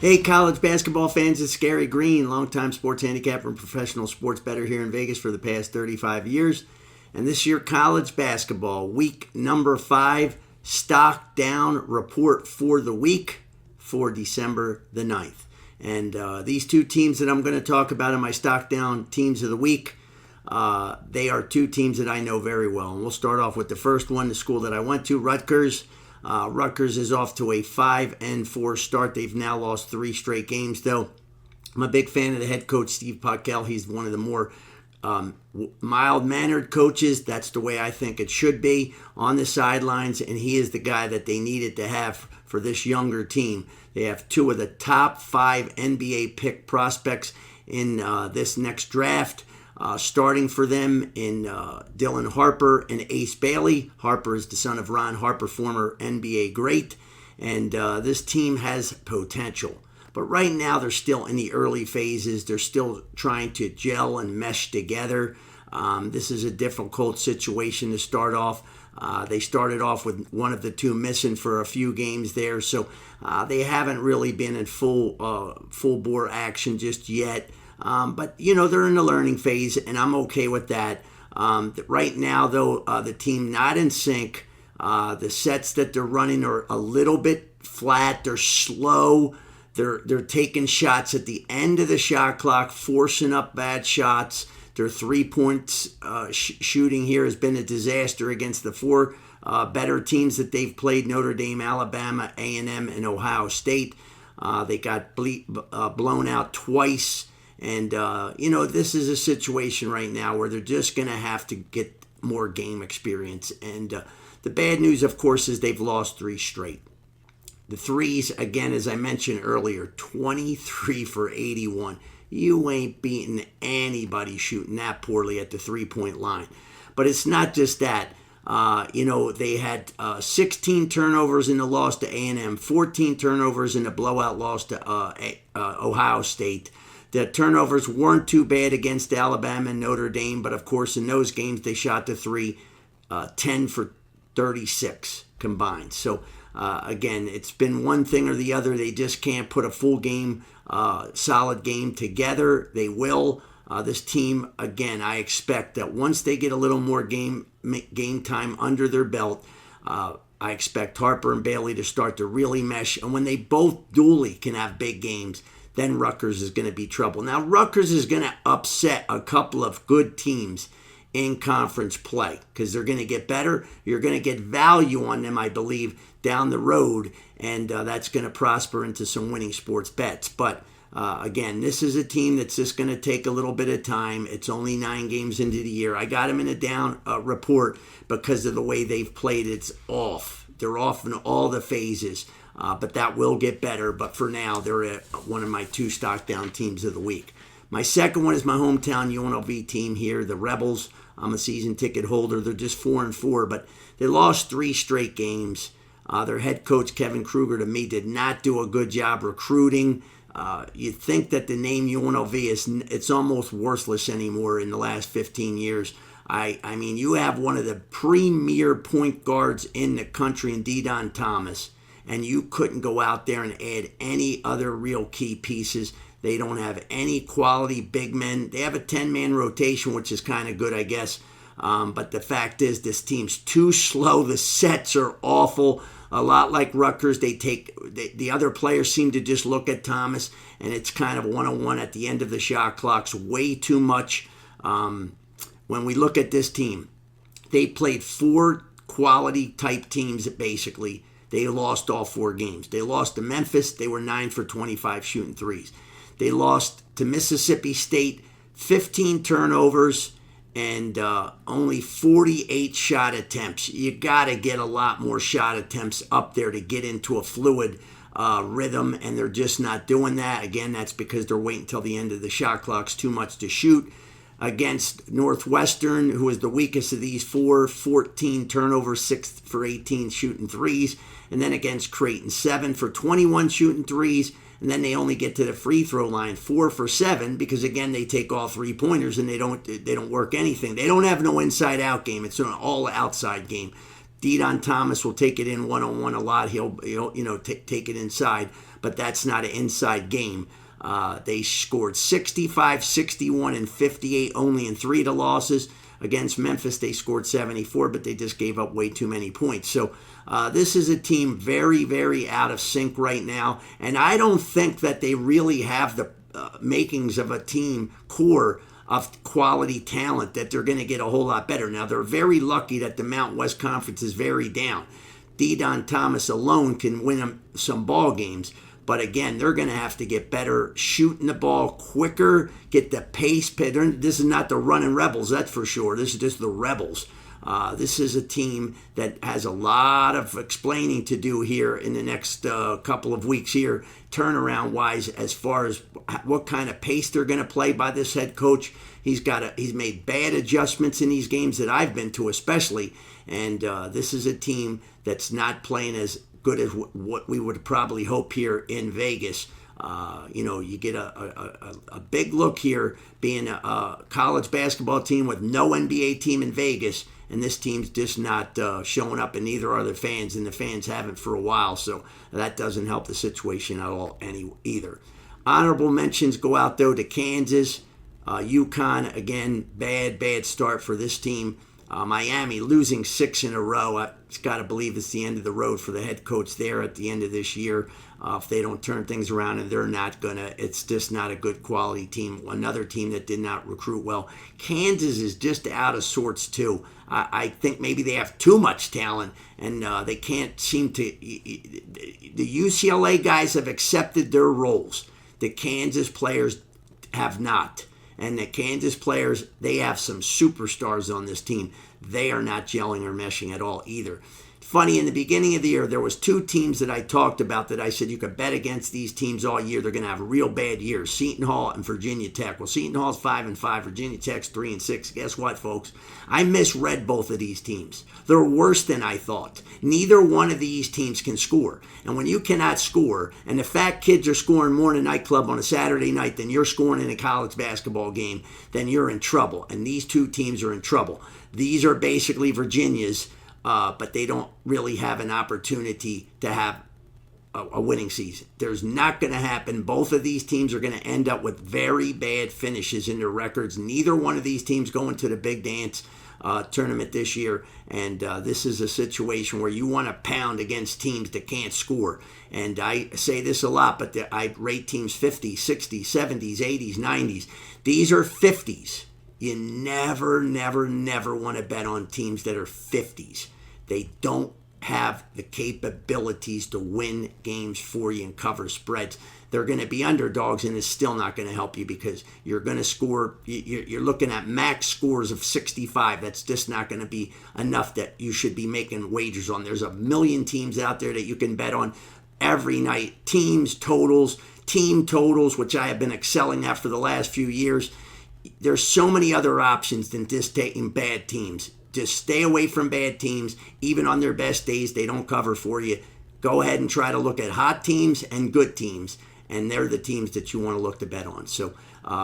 Hey, college basketball fans, it's Gary Greene, longtime sports handicapper and professional sports bettor here in Vegas for the past 35 years. And this year, college basketball, week number 5, stock down report for the week for December the 9th. And these two teams that I'm going to talk about in my stock down teams of the week, they are two teams that I know very well. And we'll start off with the first one, the school that I went to, Rutgers. Rutgers is off to a 5-4 start. They've now lost 3 straight games, though. I'm a big fan of the head coach, Steve Pockel. He's one of the more mild-mannered coaches. That's the way I think it should be on the sidelines, and he is the guy that they needed to have for this younger team. They have 2 of the top 5 NBA pick prospects in this next draft. Starting for them in Dylan Harper and Ace Bailey. Harper is the son of Ron Harper, former NBA great. And this team has potential. But right now they're still in the early phases. They're still trying to gel and mesh together. This is a difficult situation to start off. They started off with one of the 2 missing for a few games there. So they haven't really been in full bore action just yet. But, they're in the learning phase, and I'm okay with that. Right now, though, the team not in sync. The sets that they're running are a little bit flat. They're slow. They're taking shots at the end of the shot clock, forcing up bad shots. Their 3-point shooting here has been a disaster against the 4 better teams that they've played, Notre Dame, Alabama, A&M, and Ohio State. They got blown out twice. And, this is a situation right now where they're just going to have to get more game experience. And the bad news, of course, is they've lost 3 straight. The threes, again, as I mentioned earlier, 23 for 81. You ain't beating anybody shooting that poorly at the 3-point line. But it's not just that. They had 16 turnovers in the loss to A&M, 14 turnovers in the blowout loss to Ohio State. The turnovers weren't too bad against Alabama and Notre Dame, but of course in those games they shot the 3, 10 for 36 combined. So again, it's been one thing or the other. They just can't put a full game, solid game together. They will. This team, again, I expect that once they get a little more game time under their belt, I expect Harper and Bailey to start to really mesh. And when they both dually can have big games, then Rutgers is going to be trouble. Now, Rutgers is going to upset a couple of good teams in conference play because they're going to get better. You're going to get value on them, I believe, down the road, and that's going to prosper into some winning sports bets. But, again, this is a team that's just going to take a little bit of time. It's only 9 games into the year. I got them in a down report because of the way they've played. It's off. They're off in all the phases. But that will get better. But for now, they're one of my 2 stock down teams of the week. My second one is my hometown UNLV team here, the Rebels. I'm a season ticket holder. They're just 4-4, but they lost 3 straight games. Their head coach, Kevin Kruger, to me, did not do a good job recruiting. You'd think that the name UNLV it's almost worthless anymore in the last 15 years. I mean, you have one of the premier point guards in the country in Didon Thomas, and you couldn't go out there and add any other real key pieces. They don't have any quality big men. They have a 10-man rotation, which is kind of good, I guess. But the fact is, this team's too slow. The sets are awful. A lot like Rutgers, the other players seem to just look at Thomas, and it's kind of one-on-one at the end of the shot clocks. Way too much. When we look at this team, they played 4 quality-type teams, basically. They lost all 4 games. They lost to Memphis. They were 9 for 25 shooting threes. They lost to Mississippi State, 15 turnovers and only 48 shot attempts. You got to get a lot more shot attempts up there to get into a fluid rhythm, and they're just not doing that. Again, that's because they're waiting until the end of the shot clock's too much to shoot. Against Northwestern, who is the weakest of these 4, 14 turnovers, 6 for 18 shooting threes. And then against Creighton, 7 for 21 shooting threes. And then they only get to the free throw line 4 for 7 because, again, they take all 3-pointers and they don't work anything. They don't have no inside-out game. It's an all-outside game. Deon Thomas will take it in one-on-one a lot. He'll take it inside, but that's not an inside game. They scored 65, 61, and 58 only in 3 of the losses. Against Memphis, they scored 74, but they just gave up way too many points. So this is a team very, very out of sync right now, and I don't think that they really have the makings of a team core of quality talent that they're going to get a whole lot better. Now, they're very lucky that the Mountain West Conference is very down. Deon Thomas alone can win them some ball games. But again, they're going to have to get better shooting the ball quicker, get the pace. This is not the running Rebels, that's for sure. This is just the Rebels. This is a team that has a lot of explaining to do here in the next couple of weeks here, turnaround-wise, as far as what kind of pace they're going to play by this head coach. He's made bad adjustments in these games that I've been to especially, and this is a team that's not playing as good as what we would probably hope here in Vegas. You get a big look here being a college basketball team with no NBA team in Vegas, and this team's just not showing up, and neither are the fans, and the fans haven't for a while, so that doesn't help the situation at all either. Honorable mentions go out, though, to Kansas. UConn, again, bad start for this team. Miami losing 6 in a row. I've got to believe it's the end of the road for the head coach there at the end of this year. If they don't turn things around, and they're not going to, it's just not a good quality team. Another team that did not recruit well. Kansas is just out of sorts, too. I think maybe they have too much talent, and they can't seem to. The UCLA guys have accepted their roles. The Kansas players have not. And the Kansas players, they have some superstars on this team. They are not gelling or meshing at all either. Funny, in the beginning of the year, there was 2 teams that I talked about that I said you could bet against these teams all year. They're going to have a real bad year, Seton Hall and Virginia Tech. Well, Seton Hall's 5-5, Virginia Tech's 3-6. Guess what, folks? I misread both of these teams. They're worse than I thought. Neither one of these teams can score. And when you cannot score, and the fat kids are scoring more in a nightclub on a Saturday night than you're scoring in a college basketball game, then you're in trouble. And these 2 teams are in trouble. These are basically Virginia's, but they don't really have an opportunity to have a winning season. There's not going to happen. Both of these teams are going to end up with very bad finishes in their records. Neither one of these teams going to the Big Dance tournament this year, and this is a situation where you want to pound against teams that can't score. And I say this a lot, but I rate teams 50s, 60s, 70s, 80s, 90s. These are 50s. You never want to bet on teams that are 50s. They don't have the capabilities to win games for you and cover spreads. They're going to be underdogs, and it's still not going to help you because you're going to score. You're looking at max scores of 65. That's just not going to be enough that you should be making wagers on. There's a million teams out there that you can bet on every night. Team totals, which I have been excelling at for the last few years. There's so many other options than just taking bad teams. Just stay away from bad teams. Even on their best days, they don't cover for you. Go ahead and try to look at hot teams and good teams, and they're the teams that you want to look to bet on. So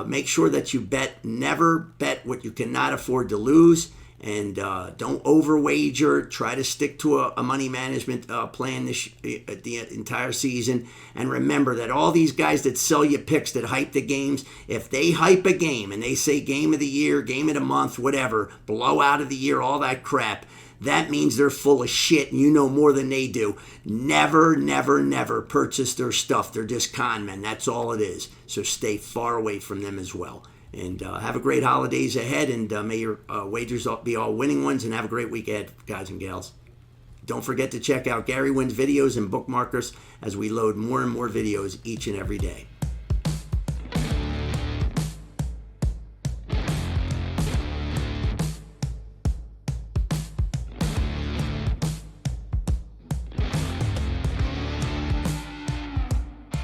make sure that you bet. Never bet what you cannot afford to lose, and don't over-wager. Try to stick to a money management plan the entire season. And remember that all these guys that sell you picks that hype the games, if they hype a game and they say game of the year, game of the month, whatever, blowout of the year, all that crap, that means they're full of shit and you know more than they do. Never purchase their stuff. They're just con men. That's all it is. So stay far away from them as well. And have a great holidays ahead, and may your wagers be all winning ones, and have a great week ahead, guys and gals. Don't forget to check out Gary Wynn's videos and bookmark us as we load more and more videos each and every day.